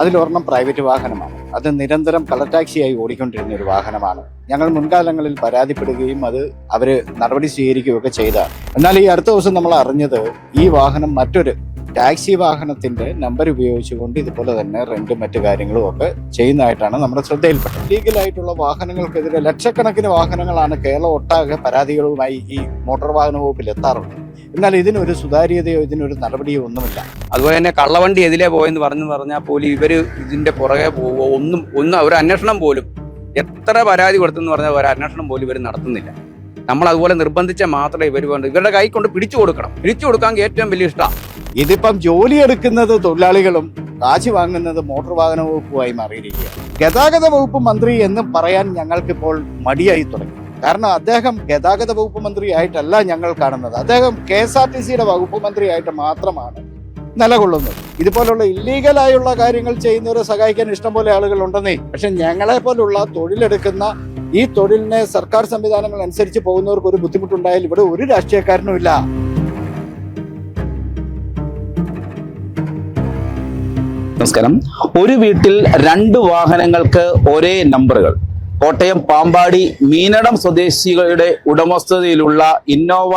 അതിലൊരെണ്ണം private വാഹനമാണ്. അത് നിരന്തരം കളർ ടാക്സിയായി ഓടിക്കൊണ്ടിരുന്ന ഒരു വാഹനമാണ്. ഞങ്ങൾ മുൻകാലങ്ങളിൽ പരാതിപ്പെടുകയും അവർ നടപടി സ്വീകരിക്കുകയൊക്കെ ചെയ്തതാണ്. എന്നാൽ ഈ അടുത്ത ദിവസം നമ്മൾ അറിഞ്ഞത് ഈ വാഹനം മറ്റൊരു ടാക്സി വാഹനത്തിന്റെ നമ്പർ ഉപയോഗിച്ചുകൊണ്ട് ഇതുപോലെ തന്നെ റെന്റും മറ്റു കാര്യങ്ങളും ഒക്കെ ചെയ്യുന്നതായിട്ടാണ് നമ്മുടെ ശ്രദ്ധയിൽപ്പെട്ടത്. ലീഗലായിട്ടുള്ള വാഹനങ്ങൾക്കെതിരെ ലക്ഷക്കണക്കിന് വാഹനങ്ങളാണ് കേരളം ഒട്ടാകെ പരാതികളുമായി ഈ മോട്ടോർ വാഹന വകുപ്പിൽ എത്താറുള്ളത്. എന്നാൽ ഇതിനൊരു സുതാര്യതയോ ഇതിനൊരു നടപടിയോ ഒന്നുമില്ല. അതുപോലെ തന്നെ കള്ളവണ്ടി എതിലേ പോയെന്ന് പറഞ്ഞാൽ പോലും ഇവര് ഇതിന്റെ പുറകെ പോവോ ഒന്നും ഒരു അന്വേഷണം പോലും, എത്ര പരാതി കൊടുത്തെന്ന് പറഞ്ഞാൽ ഒരു അന്വേഷണം പോലും ഇവർ നടത്തുന്നില്ല. നമ്മൾ അതുപോലെ നിർബന്ധിച്ചാൽ മാത്രമേ ഇവർ വേണ്ട, ഇവരുടെ കൈ കൊണ്ട് പിടിച്ചു കൊടുക്കാൻ ഏറ്റവും വലിയ ഇഷ്ടമാണ്. ഇതിപ്പം ജോലിയെടുക്കുന്നത് തൊഴിലാളികളും കാശ് വാങ്ങുന്നത് മോട്ടോർ വാഹന വകുപ്പുമായി മാറിയിരിക്കുകയാണ്. ഗതാഗത വകുപ്പ് മന്ത്രി എന്ന് പറയാൻ ഞങ്ങൾക്കിപ്പോൾ മടിയായി തുടങ്ങി. കാരണം അദ്ദേഹം ഗതാഗത വകുപ്പ് മന്ത്രിയായിട്ടല്ല ഞങ്ങൾ കാണുന്നത്, അദ്ദേഹം KSRTCയുടെ വകുപ്പ് മന്ത്രിയായിട്ട് മാത്രമാണ് നിലകൊള്ളുന്നത്. ഇതുപോലുള്ള ഇല്ലീഗലായുള്ള കാര്യങ്ങൾ ചെയ്യുന്നവരെ സഹായിക്കാൻ ഇഷ്ടംപോലെ ആളുകൾ ഉണ്ടെന്നേ. പക്ഷെ ഞങ്ങളെ പോലുള്ള തൊഴിലെടുക്കുന്ന ഈ തൊഴിലിനെ സർക്കാർ സംവിധാനങ്ങൾ അനുസരിച്ച് പോകുന്നവർക്ക് ഒരു ബുദ്ധിമുട്ടുണ്ടായാൽ ഇവിടെ ഒരു രാഷ്ട്രീയക്കാരനും ഇല്ല. നമസ്കാരം. ഒരു വീട്ടിൽ 2 വാഹനങ്ങൾക്ക് ഒരേ നമ്പറുകൾ. കോട്ടയം പാമ്പാടി മീനടം സ്വദേശികളുടെ ഉടമസ്ഥതയിലുള്ള ഇന്നോവ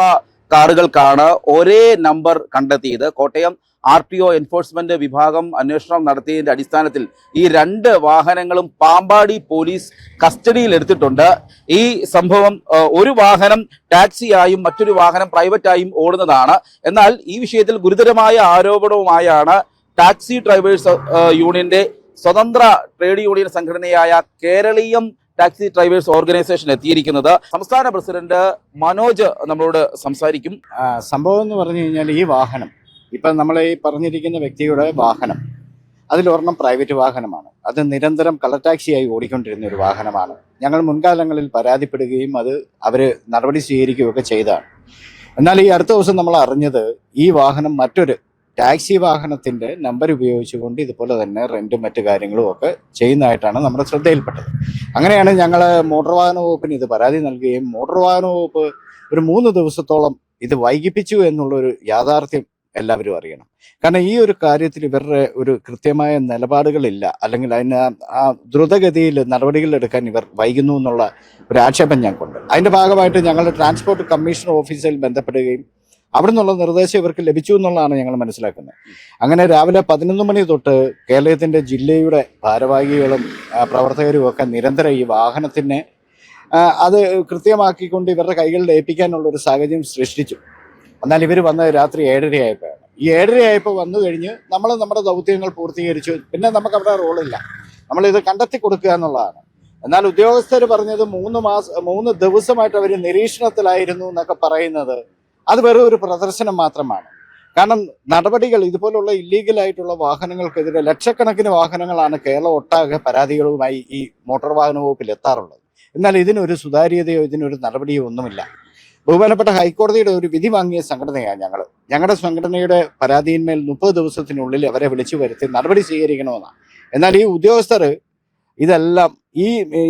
കാറുകൾക്കാണ് ഒരേ നമ്പർ കണ്ടെത്തിയത്. കോട്ടയം RTO എൻഫോഴ്സ്മെന്റ് വിഭാഗം അന്വേഷണം നടത്തിയതിന്റെ അടിസ്ഥാനത്തിൽ ഈ 2 വാഹനങ്ങളും പാമ്പാടി പോലീസ് കസ്റ്റഡിയിൽ എടുത്തിട്ടുണ്ട്. ഈ സംഭവം ഒരു വാഹനം ടാക്സിയായും മറ്റൊരു വാഹനം പ്രൈവറ്റായും ഓടുന്നതാണ്. എന്നാൽ ഈ വിഷയത്തിൽ ഗുരുതരമായ ആരോപണവുമായാണ് ടാക്സി ഡ്രൈവേഴ്സ് യൂണിയന്റെ സ്വതന്ത്ര ട്രേഡ് യൂണിയൻ സംഘടനയായ കേരളീയം ടാക്സി ഡ്രൈവേഴ്സ് ഓർഗനൈസേഷൻ എത്തിയിരിക്കുന്നത്. സംസ്ഥാന പ്രസിഡന്റ് മനോജ് നമ്മളോട് സംസാരിക്കും. സംഭവം എന്ന് പറഞ്ഞു കഴിഞ്ഞാൽ ഈ വാഹനം ഇപ്പം നമ്മൾ ഈ പറഞ്ഞിരിക്കുന്ന വ്യക്തിയുടെ വാഹനം അതിലൊരെണ്ണം പ്രൈവറ്റ് വാഹനമാണ്. അത് നിരന്തരം കളർ ടാക്സിയായി ഓടിക്കൊണ്ടിരുന്ന ഒരു വാഹനമാണ്. ഞങ്ങൾ മുൻകാലങ്ങളിൽ പരാതിപ്പെടുകയും അവർ നടപടി സ്വീകരിക്കുകയൊക്കെ ചെയ്തതാണ്. എന്നാൽ ഈ അടുത്ത ദിവസം നമ്മൾ അറിഞ്ഞത് ഈ വാഹനം മറ്റൊരു ടാക്സി വാഹനത്തിന്റെ നമ്പർ ഉപയോഗിച്ചുകൊണ്ട് ഇതുപോലെ തന്നെ റെന്റും മറ്റു കാര്യങ്ങളും ഒക്കെ ചെയ്യുന്നതായിട്ടാണ് നമ്മുടെ ശ്രദ്ധയിൽപ്പെട്ടത്. അങ്ങനെയാണ് ഞങ്ങൾ മോട്ടോർ വാഹന വകുപ്പിന് ഇത് പരാതി നൽകുകയും മോട്ടോർ വാഹന വകുപ്പ് ഒരു 3 ദിവസത്തോളം ഇത് വൈകിപ്പിച്ചു എന്നുള്ളൊരു യാഥാർത്ഥ്യം എല്ലാവരും അറിയണം. കാരണം ഈ ഒരു കാര്യത്തിൽ ഇവരുടെ ഒരു കൃത്യമായ നിലപാടുകളില്ല, അല്ലെങ്കിൽ അതിന് ആ ദ്രുതഗതിയിൽ നടപടികൾ എടുക്കാൻ ഇവർ വൈകുന്നു എന്നുള്ള ഒരു ആക്ഷേപം ഞങ്ങൾക്കുണ്ട്. അതിന്റെ ഭാഗമായിട്ട് ഞങ്ങൾ ട്രാൻസ്പോർട്ട് കമ്മീഷണർ ഓഫീസിൽ ബന്ധപ്പെടുകയും അവിടെ നിന്നുള്ള നിർദ്ദേശം ഇവർക്ക് ലഭിച്ചു എന്നുള്ളതാണ് ഞങ്ങൾ മനസ്സിലാക്കുന്നത്. അങ്ങനെ രാവിലെ 11 മണി തൊട്ട് കേരളത്തിന്റെ ജില്ലയുടെ ഭാരവാഹികളും പ്രവർത്തകരും ഒക്കെ നിരന്തരം ഈ വാഹനത്തിനെ അത് കൃത്യമാക്കിക്കൊണ്ട് ഇവരുടെ കൈകളിൽ ഏൽപ്പിക്കാനുള്ള ഒരു സാഹചര്യം സൃഷ്ടിച്ചു. എന്നാൽ ഇവർ വന്നത് രാത്രി 7:30 ആയപ്പോഴാണ്. ഈ 7:30 ആയപ്പോൾ വന്നു കഴിഞ്ഞ് നമ്മൾ നമ്മുടെ ദൗത്യങ്ങൾ പൂർത്തീകരിച്ചു. പിന്നെ നമുക്ക് അവിടെ റോളില്ല, നമ്മളിത് കണ്ടെത്തി കൊടുക്കുക എന്നുള്ളതാണ്. എന്നാൽ ഉദ്യോഗസ്ഥർ പറഞ്ഞത് 3 ദിവസമായിട്ട് അവർ നിരീക്ഷണത്തിലായിരുന്നു എന്നൊക്കെ പറയുന്നത് അത് വെറും ഒരു പ്രദർശനം മാത്രമാണ്. കാരണം നടപടികൾ ഇതുപോലുള്ള ഇല്ലീഗലായിട്ടുള്ള വാഹനങ്ങൾക്കെതിരെ ലക്ഷക്കണക്കിന് വാഹനങ്ങളാണ് കേരളം ഒട്ടാകെ പരാതികളുമായി ഈ മോട്ടോർ വാഹന വകുപ്പിൽ എത്താറുള്ളത്. എന്നാൽ ഇതിനൊരു സുതാര്യതയോ ഇതിനൊരു നടപടിയോ ഒന്നുമില്ല. ബഹുമാനപ്പെട്ട ഹൈക്കോടതിയുടെ ഒരു വിധി വാങ്ങിയ സംഘടനയാണ് ഞങ്ങളുടെ സംഘടനയുടെ പരാതിയിന്മേൽ 30 ദിവസത്തിനുള്ളിൽ അവരെ വിളിച്ചു വരുത്തി നടപടി സ്വീകരിക്കണമെന്നാണ്. എന്നാൽ ഈ ഉദ്യോഗസ്ഥർ ഇതെല്ലാം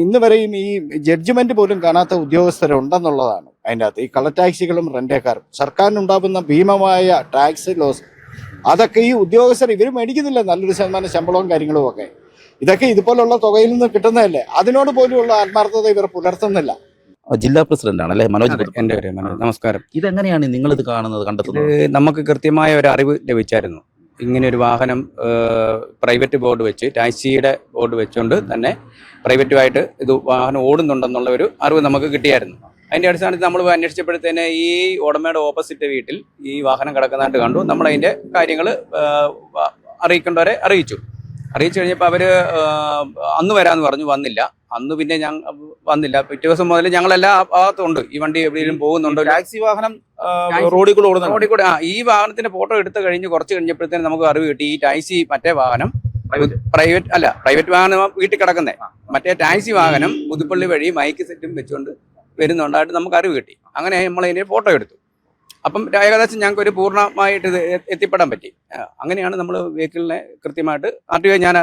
ഇന്ന് വരെയും ഈ ജഡ്ജ്മെന്റ് പോലും കാണാത്ത ഉദ്യോഗസ്ഥരുണ്ടെന്നുള്ളതാണ് അതിൻ്റെ അകത്ത്. ഈ കളർ ടാക്സികളും റെന്റേക്കാരും സർക്കാരിനുണ്ടാകുന്ന ഭീമമായ ടാക്സ് ലോസ് അതൊക്കെ ഈ ഉദ്യോഗസ്ഥർ ഇവർ മേടിക്കുന്നില്ല. നല്ലൊരു ശതമാനം ശമ്പളവും കാര്യങ്ങളും ഒക്കെ ഇതൊക്കെ ഇതുപോലുള്ള തുകയിൽ നിന്ന് കിട്ടുന്നതല്ലേ. അതിനോട് പോലുമുള്ള ആത്മാർത്ഥത ഇവർ പുലർത്തുന്നില്ല. ജില്ലാ പ്രസിഡന്റ് ആണ് അല്ലെ മനോജ്? എൻ്റെ പേര് മനോജ്. നമസ്കാരം. ഇതെങ്ങനെയാണ് നിങ്ങൾ ഇത് കാണുന്നത്, കണ്ടെത്തുന്നത്? നമുക്ക് കൃത്യമായ ഒരു അറിവ് ലഭിച്ചായിരുന്നു. ഇങ്ങനെ ഒരു വാഹനം പ്രൈവറ്റ് ബോർഡ് വെച്ച്, ടാക്സിയുടെ ബോർഡ് വെച്ചുകൊണ്ട് തന്നെ പ്രൈവറ്റുമായിട്ട് ഇത് വാഹനം ഓടുന്നുണ്ടെന്നുള്ള ഒരു അറിവ് നമുക്ക് കിട്ടിയായിരുന്നു. അതിൻ്റെ അടിസ്ഥാനത്തിൽ നമ്മൾ അന്വേഷിച്ചപ്പോഴത്തേന് ഈ ഉടമയുടെ ഓപ്പോസിറ്റ് വീട്ടിൽ ഈ വാഹനം കിടക്കുന്നതായിട്ട് കണ്ടു. നമ്മളതിൻ്റെ കാര്യങ്ങൾ അറിയിക്കേണ്ടവരെ അറിയിച്ചു കഴിഞ്ഞപ്പോൾ അവർ അന്ന് വരാമെന്ന് പറഞ്ഞു. വന്നില്ല. അന്ന് പിന്നെ വന്നില്ല. പിറ്റേ ദിവസം മുതൽ ഞങ്ങളെല്ലാം ഭാഗത്തുണ്ട്. ഈ വണ്ടി എവിടെയെങ്കിലും പോകുന്നുണ്ടോ? ടാക്സി വാഹനം റോഡിൽ കൂടെ ഈ വാഹനത്തിന്റെ ഫോട്ടോ എടുത്ത് കഴിഞ്ഞ് കുറച്ച് കഴിഞ്ഞപ്പോഴത്തേനും നമുക്ക് അറിവ് കിട്ടി ഈ ടാക്സി മറ്റേ വാഹനം പ്രൈവറ്റ് വാഹനം വീട്ടിൽ കിടക്കുന്നേ, മറ്റേ ടാക്സി വാഹനം പുതുപ്പള്ളി വഴി മൈക്ക് സെറ്റും വെച്ചുകൊണ്ട് വരുന്നുണ്ടായിട്ട് നമുക്ക് അറിവ് കിട്ടി. അങ്ങനെ നമ്മൾ അതിന്റെ ഫോട്ടോ എടുത്തു. അപ്പം ഏകദേശം ഞങ്ങൾക്ക് ഒരു പൂർണ്ണമായിട്ട് ഇത് എത്തിപ്പെടാൻ പറ്റി. അങ്ങനെയാണ് നമ്മൾ വെഹിക്കിളിനെ കൃത്യമായിട്ട് RTO ഞാൻ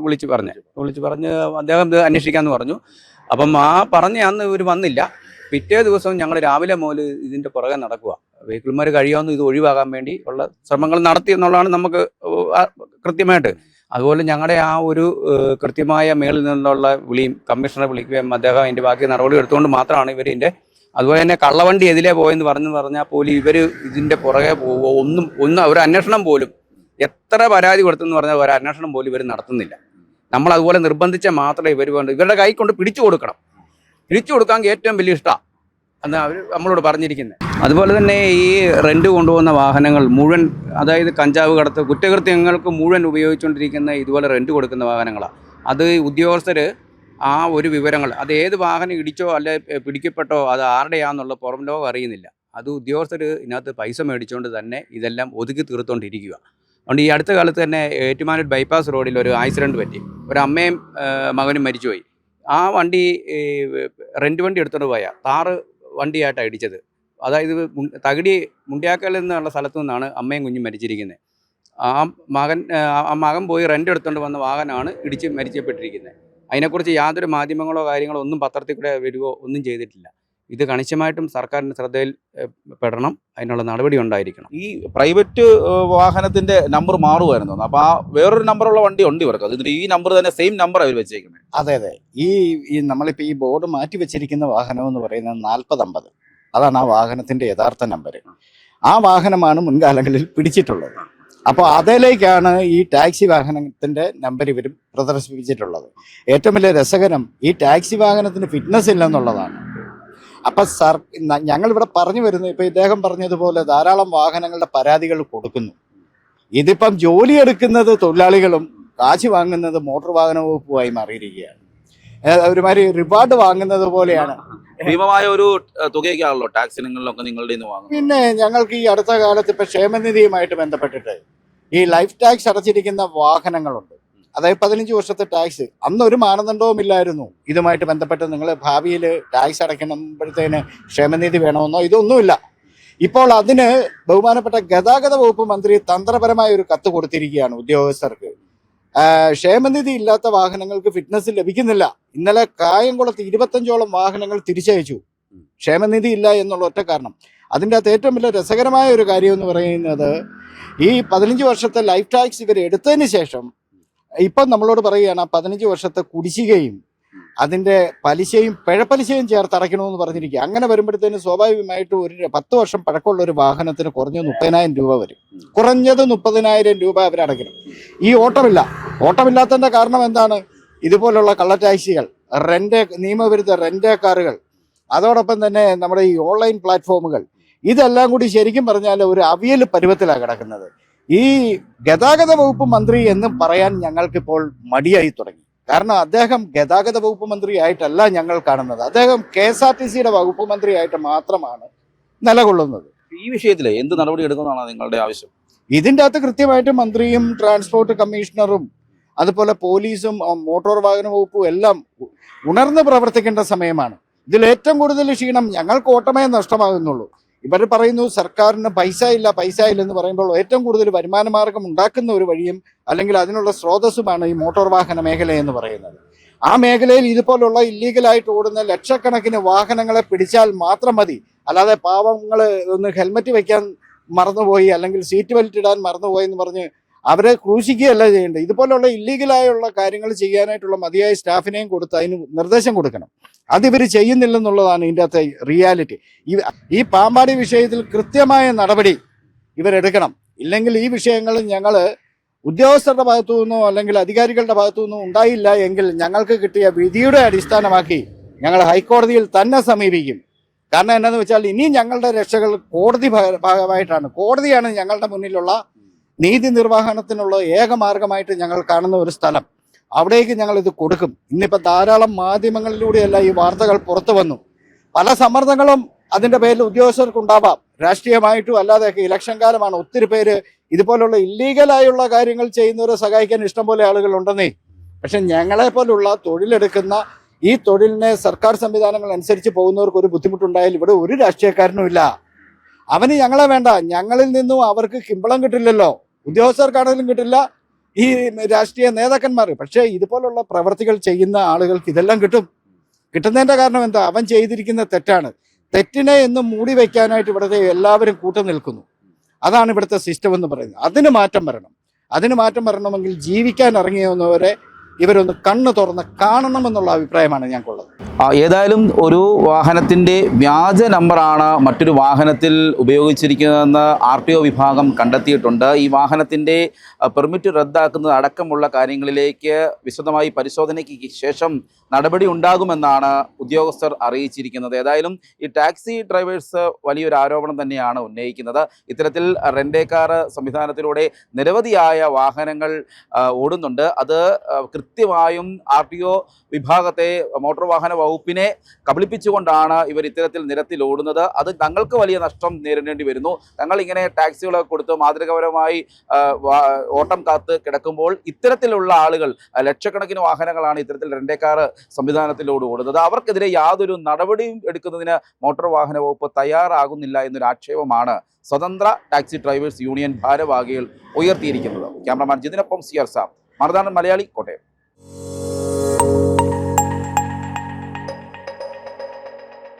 വിളിച്ച് പറഞ്ഞ് അദ്ദേഹം ഇത് അന്വേഷിക്കാമെന്ന് പറഞ്ഞു. അപ്പം പറഞ്ഞ അന്ന് ഇവർ വന്നില്ല. പിറ്റേ ദിവസം ഞങ്ങൾ രാവിലെ മുതൽ ഇതിൻ്റെ പുറകെ നടക്കുക. വെഹിക്കിൾമാർ കഴിയാവുന്ന ഇത് ഒഴിവാക്കാൻ വേണ്ടി ഉള്ള ശ്രമങ്ങൾ നടത്തി എന്നുള്ളതാണ് നമുക്ക് കൃത്യമായിട്ട്. അതുപോലെ ഞങ്ങളുടെ ആ ഒരു കൃത്യമായ മേളിൽ നിന്നുള്ള വിളിയും കമ്മീഷണറെ വിളിക്കുകയും അദ്ദേഹം അതിൻ്റെ ബാക്കി നടപടി എടുത്തുകൊണ്ട് മാത്രമാണ് ഇവർ ഇതിൻ്റെ. അതുപോലെ തന്നെ കള്ളവണ്ടി എതിലേ പോയെന്ന് പറഞ്ഞാൽ പോലും ഇവർ ഇതിൻ്റെ പുറകെ പോവുക ഒന്നും ഒരു അന്വേഷണം പോലും, എത്ര പരാതി കൊടുത്തെന്ന് പറഞ്ഞാൽ ഒരു അന്വേഷണം പോലും ഇവർ നടത്തുന്നില്ല. നമ്മൾ അതുപോലെ നിർബന്ധിച്ചാൽ മാത്രമേ ഇവർ ഇവരുടെ കൈ കൊണ്ട് പിടിച്ചു കൊടുക്കണം. പിടിച്ചു കൊടുക്കാൻ ഏറ്റവും വലിയ ഇഷ്ടമാണ് എന്ന് അവർ നമ്മളോട് പറഞ്ഞിരിക്കുന്നത്. അതുപോലെ തന്നെ ഈ റെന്റ് കൊണ്ടുപോകുന്ന വാഹനങ്ങൾ മുഴുവൻ, അതായത് കഞ്ചാവ് കടത്ത് കുറ്റകൃത്യങ്ങൾക്ക് മുഴുവൻ ഉപയോഗിച്ചുകൊണ്ടിരിക്കുന്ന ഇതുപോലെ റെന്റ് കൊടുക്കുന്ന വാഹനങ്ങളാണ്. അത് ഉദ്യോഗസ്ഥർ ആ ഒരു വിവരങ്ങൾ, അത് ഏത് വാഹനം ഇടിച്ചോ അല്ലെ പിടിക്കപ്പെട്ടോ അത് ആരുടെയാണെന്നുള്ള പുറം ലോകം അറിയുന്നില്ല. അത് ഉദ്യോഗസ്ഥർ ഇതിനകത്ത് പൈസ മേടിച്ചുകൊണ്ട് തന്നെ ഇതെല്ലാം ഒതുക്കി തീർത്തുകൊണ്ടിരിക്കുക. അതുകൊണ്ട് ഈ അടുത്ത കാലത്ത് തന്നെ ഏറ്റുമാനൂർ ബൈപ്പാസ് റോഡിൽ ഒരു ആക്സിഡൻറ്റ് പറ്റി. ഒരു അമ്മയും മകനും മരിച്ചുപോയി. ആ വണ്ടി റെന്റ് വണ്ടി എടുത്തുകൊണ്ട് പോയ താറ് വണ്ടിയായിട്ടാണ് ഇടിച്ചത്. അതായത് തകിടി മുണ്ടിയാക്കൽ എന്നുള്ള സ്ഥലത്തു നിന്നാണ് അമ്മയും കുഞ്ഞും മരിച്ചിരിക്കുന്നത്. ആ മകൻ പോയി റെന്റ് എടുത്തുകൊണ്ട് വന്ന വാഹനമാണ് ഇടിച്ച് മരിച്ചപ്പെട്ടിരിക്കുന്നത്. അതിനെക്കുറിച്ച് യാതൊരു മാധ്യമങ്ങളോ കാര്യങ്ങളോ ഒന്നും പത്രത്തിൽ കൂടെ വരുവോ ഒന്നും ചെയ്തിട്ടില്ല. ഇത് കണിശമായിട്ടും സർക്കാരിൻ്റെ ശ്രദ്ധയിൽ പെടണം, അതിനുള്ള നടപടി ഉണ്ടായിരിക്കണം. ഈ പ്രൈവറ്റ് വാഹനത്തിന്റെ നമ്പർ മാറുമായിരുന്നു. അപ്പൊ ആ വേറൊരു നമ്പറുള്ള വണ്ടി ഉണ്ട് ഇവർക്ക്. അതിന് ഈ നമ്പർ തന്നെ സെയിം നമ്പർ അവർ വെച്ചേക്കുന്നത്. അതെ അതെ. ഈ നമ്മളിപ്പോൾ ഈ ബോർഡ് മാറ്റി വെച്ചിരിക്കുന്ന വാഹനം എന്ന് പറയുന്നത് 4050, അതാണ് ആ വാഹനത്തിന്റെ യഥാർത്ഥ നമ്പർ. ആ വാഹനമാണ് മുൻകാലങ്ങളിൽ പിടിച്ചിട്ടുള്ളത്. അപ്പോൾ അതിലേക്കാണ് ഈ ടാക്സി വാഹനത്തിന്റെ നമ്പർ ഇവർ പ്രദർശിപ്പിച്ചിട്ടുള്ളത്. ഏറ്റവും വലിയ രസകരം, ഈ ടാക്സി വാഹനത്തിന് ഫിറ്റ്നസ് ഇല്ലെന്നുള്ളതാണ്. അപ്പം ഞങ്ങളിവിടെ പറഞ്ഞു വരുന്നത്, ഇപ്പം ഇദ്ദേഹം പറഞ്ഞതുപോലെ ധാരാളം വാഹനങ്ങളുടെ പരാതികൾ കൊടുക്കുന്നു. ഇതിപ്പം ജോലിയെടുക്കുന്നത് തൊഴിലാളികളും കാശ് വാങ്ങുന്നത് മോട്ടോർ വാഹന വകുപ്പുമായി മാറിയിരിക്കുകയാണ്. ഒരുമാതിരി റിവാർഡ് വാങ്ങുന്നത് പോലെയാണ്. ഭീമമായ ഒരു തുകയൊക്കെയാണല്ലോ ടാക്സ് ഇനങ്ങളിലൊക്കെ നിങ്ങളുടെ വാങ്ങുന്നത്. പിന്നെ ഞങ്ങൾക്ക് ഈ അടുത്ത കാലത്ത് ഇപ്പം ക്ഷേമനിധിയുമായിട്ട് ബന്ധപ്പെട്ടിട്ട് ഈ ലൈഫ് ടാക്സ് അടച്ചിരിക്കുന്ന വാഹനങ്ങളുണ്ട്. അതായത് 15 വർഷത്തെ ടാക്സ്. അന്നൊരു മാനദണ്ഡവും ഇല്ലായിരുന്നു ഇതുമായിട്ട് ബന്ധപ്പെട്ട് നിങ്ങൾ ഭാവിയിൽ ടാക്സ് അടയ്ക്കുമ്പോഴത്തേന് ക്ഷേമനിധി വേണമെന്നോ ഇതൊന്നുമില്ല. ഇപ്പോൾ അതിന് ബഹുമാനപ്പെട്ട ഗതാഗത വകുപ്പ് മന്ത്രി തന്ത്രപരമായ ഒരു കത്ത് കൊടുത്തിരിക്കുകയാണ് ഉദ്യോഗസ്ഥർക്ക്. ക്ഷേമനിധി ഇല്ലാത്ത വാഹനങ്ങൾക്ക് ഫിറ്റ്നസ് ലഭിക്കുന്നില്ല. ഇന്നലെ കായംകുളത്ത് 25ഓളം വാഹനങ്ങൾ തിരിച്ചയച്ചു, ക്ഷേമനിധി ഇല്ല എന്നുള്ള ഒറ്റ കാരണം. അതിൻ്റെ അകത്ത് ഏറ്റവും വലിയ രസകരമായ ഒരു കാര്യം എന്ന് പറയുന്നത്, ഈ 15 വർഷത്തെ ലൈഫ് ടാക്സ് ഇവർ എടുത്തതിന് ശേഷം ഇപ്പം നമ്മളോട് പറയുകയാണ് 15 വർഷത്തെ കുടിശ്ശികയും അതിൻ്റെ പലിശയും പിഴപ്പലിശയും ചേർത്ത് അടയ്ക്കണമെന്ന് പറഞ്ഞിരിക്കുക. അങ്ങനെ വരുമ്പോഴത്തേന് സ്വാഭാവികമായിട്ട് ഒരു 10 വർഷം പഴക്കമുള്ള ഒരു വാഹനത്തിന് കുറഞ്ഞത് 30,000 രൂപ വരും. കുറഞ്ഞത് 30,000 രൂപ അവരടയ്ക്കണം. ഈ ഓട്ടമില്ലാത്തതിൻ്റെ കാരണം എന്താണ്? ഇതുപോലുള്ള കള്ള ടാക്സികൾ, നിയമവിരുദ്ധ റെന്റ് കാറുകൾ, അതോടൊപ്പം തന്നെ നമ്മുടെ ഈ ഓൺലൈൻ പ്ലാറ്റ്ഫോമുകൾ, ഇതെല്ലാം കൂടി ശരിക്കും പറഞ്ഞാൽ ഒരു അവിയൽ പരുവത്തിലാണ് കിടക്കുന്നത്. ഈ ഗതാഗത വകുപ്പ് മന്ത്രി എന്ന് പറയാൻ ഞങ്ങൾക്കിപ്പോൾ മടിയായി തുടങ്ങി. കാരണം അദ്ദേഹം ഗതാഗത വകുപ്പ് മന്ത്രിയായിട്ടല്ല ഞങ്ങൾ കാണുന്നത്, അദ്ദേഹം KSRTCയുടെ വകുപ്പ് മന്ത്രിയായിട്ട് മാത്രമാണ് നിലകൊള്ളുന്നത്. ഈ വിഷയത്തിൽ എന്ത് നടപടി എടുക്കുന്നതാണ് നിങ്ങളുടെ ആവശ്യം? ഇതിൻ്റെ അകത്ത് കൃത്യമായിട്ട് മന്ത്രിയും ട്രാൻസ്പോർട്ട് കമ്മീഷണറും അതുപോലെ പോലീസും മോട്ടോർ വാഹന വകുപ്പും എല്ലാം ഉണർന്ന് പ്രവർത്തിക്കേണ്ട സമയമാണ്. ഇതിൽ ഏറ്റവും കൂടുതൽ ക്ഷീണം ഞങ്ങൾക്ക് ഓട്ടമേ നഷ്ടമാകുന്നുള്ളൂ. ഇവർ പറയുന്നു സർക്കാരിന് പൈസ ഇല്ലെന്ന് പറയുമ്പോൾ ഏറ്റവും കൂടുതൽ വരുമാന മാർഗം ഉണ്ടാക്കുന്ന ഒരു വഴിയും അല്ലെങ്കിൽ അതിനുള്ള സ്രോതസ്സുമാണ് ഈ മോട്ടോർ വാഹന മേഖല എന്ന് പറയുന്നത്. ആ മേഖലയിൽ ഇതുപോലുള്ള ഇല്ലീഗലായിട്ട് ഓടുന്ന ലക്ഷക്കണക്കിന് വാഹനങ്ങളെ പിടിച്ചാൽ മാത്രം മതി. അല്ലാതെ പാവങ്ങൾ ഒന്ന് ഹെൽമറ്റ് വയ്ക്കാൻ മറന്നുപോയി അല്ലെങ്കിൽ സീറ്റ് ബെൽറ്റ് ഇടാൻ മറന്നുപോയി എന്ന് പറഞ്ഞ് അവരെ ക്രൂശിക്കുകയല്ല ചെയ്യേണ്ടത്. ഇതുപോലുള്ള ഇല്ലീഗലായുള്ള കാര്യങ്ങൾ ചെയ്യാനായിട്ടുള്ള മതിയായ സ്റ്റാഫിനെയും കൊടുത്ത് അതിന് നിർദ്ദേശം കൊടുക്കണം. അതിവർ ചെയ്യുന്നില്ലെന്നുള്ളതാണ് ഇതിൻ്റെ അകത്തെ റിയാലിറ്റി. ഈ പാമ്പാടി വിഷയത്തിൽ കൃത്യമായ നടപടി ഇവരെടുക്കണം. ഇല്ലെങ്കിൽ ഈ വിഷയങ്ങൾ ഞങ്ങൾ ഉദ്യോഗസ്ഥരുടെ ഭാഗത്തു നിന്നോ അല്ലെങ്കിൽ അധികാരികളുടെ ഭാഗത്തു നിന്നോ ഉണ്ടായില്ല എങ്കിൽ ഞങ്ങൾക്ക് കിട്ടിയ വിധിയുടെ അടിസ്ഥാനമാക്കി ഞങ്ങൾ ഹൈക്കോടതിയിൽ തന്നെ സമീപിക്കും. കാരണം എന്താണെന്ന് വെച്ചാൽ ഇനി ഞങ്ങളുടെ രക്ഷകൾ കോടതി ഭാഗമായിട്ടാണ്. കോടതിയാണ് ഞങ്ങളുടെ മുന്നിലുള്ള നീതി നിർവഹണത്തിനുള്ള ഏക മാർഗമായിട്ട് ഞങ്ങൾ കാണുന്ന ഒരു സ്ഥലം. അവിടേക്ക് ഞങ്ങൾ ഇത് കൊടുക്കും. ഇന്നിപ്പോൾ ധാരാളം മാധ്യമങ്ങളിലൂടെയല്ല ഈ വാർത്തകൾ പുറത്തു വന്നു. പല സമ്മർദ്ദങ്ങളും അതിൻ്റെ പേരിൽ ഉദ്യോഗസ്ഥർക്കുണ്ടാവാം, രാഷ്ട്രീയമായിട്ടും അല്ലാതെയൊക്കെ. ഇലക്ഷൻ കാലമാണ്, ഒത്തിരി പേര് ഇതുപോലുള്ള ഇല്ലീഗലായുള്ള കാര്യങ്ങൾ ചെയ്യുന്നവരെ സഹായിക്കാൻ ഇഷ്ടംപോലെ ആളുകളുണ്ടെന്നേ. പക്ഷെ ഞങ്ങളെപ്പോലുള്ള തൊഴിലെടുക്കുന്ന ഈ തൊഴിലിനെ സർക്കാർ സംവിധാനങ്ങൾ അനുസരിച്ച് പോകുന്നവർക്ക് ഒരു ബുദ്ധിമുട്ടുണ്ടായാൽ ഇവിടെ ഒരു രാഷ്ട്രീയക്കാരനും ഇല്ല. അവന് ഞങ്ങളെ വേണ്ട. ഞങ്ങളിൽ നിന്നും അവർക്ക് കിമ്പളം കിട്ടില്ലല്ലോ, ഉദ്യോഗസ്ഥർക്കാണെങ്കിലും കിട്ടില്ല, ഈ രാഷ്ട്രീയ നേതാക്കന്മാർ. പക്ഷേ ഇതുപോലുള്ള പ്രവർത്തികൾ ചെയ്യുന്ന ആളുകൾക്ക് ഇതെല്ലാം കിട്ടും. കിട്ടുന്നതിൻ്റെ കാരണം എന്താ? അവൻ ചെയ്തിരിക്കുന്ന തെറ്റാണ്. തെറ്റിനെ എന്നും മൂടി വയ്ക്കാനായിട്ട് ഇവിടുത്തെ എല്ലാവരും കൂട്ടു നിൽക്കുന്നു. അതാണ് ഇവിടുത്തെ സിസ്റ്റം എന്ന് പറയുന്നത്. അതിന് മാറ്റം വരണം. അതിന് മാറ്റം വരണമെങ്കിൽ ജീവിക്കാൻ ഇറങ്ങിയെന്നവരെ ഇവരൊന്ന് കണ്ണ് തുറന്ന് കാണണമെന്നുള്ള അഭിപ്രായമാണ് ഞങ്ങൾക്കുള്ളത്. ഏതായാലും ഒരു വാഹനത്തിൻ്റെ വ്യാജ നമ്പറാണ് മറ്റൊരു വാഹനത്തിൽ ഉപയോഗിച്ചിരിക്കുന്നതെന്ന് RTO വിഭാഗം കണ്ടെത്തിയിട്ടുണ്ട്. ഈ വാഹനത്തിൻ്റെ പെർമിറ്റ് റദ്ദാക്കുന്നത് അടക്കമുള്ള കാര്യങ്ങളിലേക്ക് വിശദമായി പരിശോധനയ്ക്ക് ശേഷം നടപടി ഉണ്ടാകുമെന്നാണ് ഉദ്യോഗസ്ഥർ അറിയിച്ചിരിക്കുന്നത്. ഏതായാലും ഈ ടാക്സി ഡ്രൈവേഴ്സ് വലിയൊരു ആരോപണം തന്നെയാണ് ഉന്നയിക്കുന്നത്. ഇത്തരത്തിൽ റെൻ്റ് എ കാർ സംവിധാനത്തിലൂടെ നിരവധിയായ വാഹനങ്ങൾ ഓടുന്നുണ്ട്. അത് കൃത്യമായും RTO വിഭാഗത്തെ, മോട്ടോർ വാഹന വകുപ്പിനെ കബളിപ്പിച്ചുകൊണ്ടാണ് ഇവർ ഇത്തരത്തിൽ നിരത്തിൽ ഓടുന്നത്. അത് തങ്ങൾക്ക് വലിയ നഷ്ടം നേരിടേണ്ടി വരുന്നു. തങ്ങൾ ഇങ്ങനെ ടാക്സികളൊക്കെ കൊടുത്ത് മാതൃകാപരമായി ഓട്ടം കാത്ത് കിടക്കുമ്പോൾ ഇത്തരത്തിലുള്ള ആളുകൾ, ലക്ഷക്കണക്കിന് വാഹനങ്ങളാണ് ഇത്തരത്തിൽ റെൻ്റ് എ കാർ സംവിധാനത്തിലൂടെ ഓടുന്നത്. അവർക്കെതിരെ യാതൊരു നടപടിയും എടുക്കുന്നതിന് മോട്ടോർ വാഹന വകുപ്പ് തയ്യാറാകുന്നില്ല എന്നൊരു ആക്ഷേപമാണ് സ്വതന്ത്ര ടാക്സി ഡ്രൈവേഴ്സ് യൂണിയൻ ഭാരവാഹികൾ ഉയർത്തിയിരിക്കുന്നത്. Cameraman ജിതിനൊപ്പം CR Sam, Marunadan Malayali, Kottayam.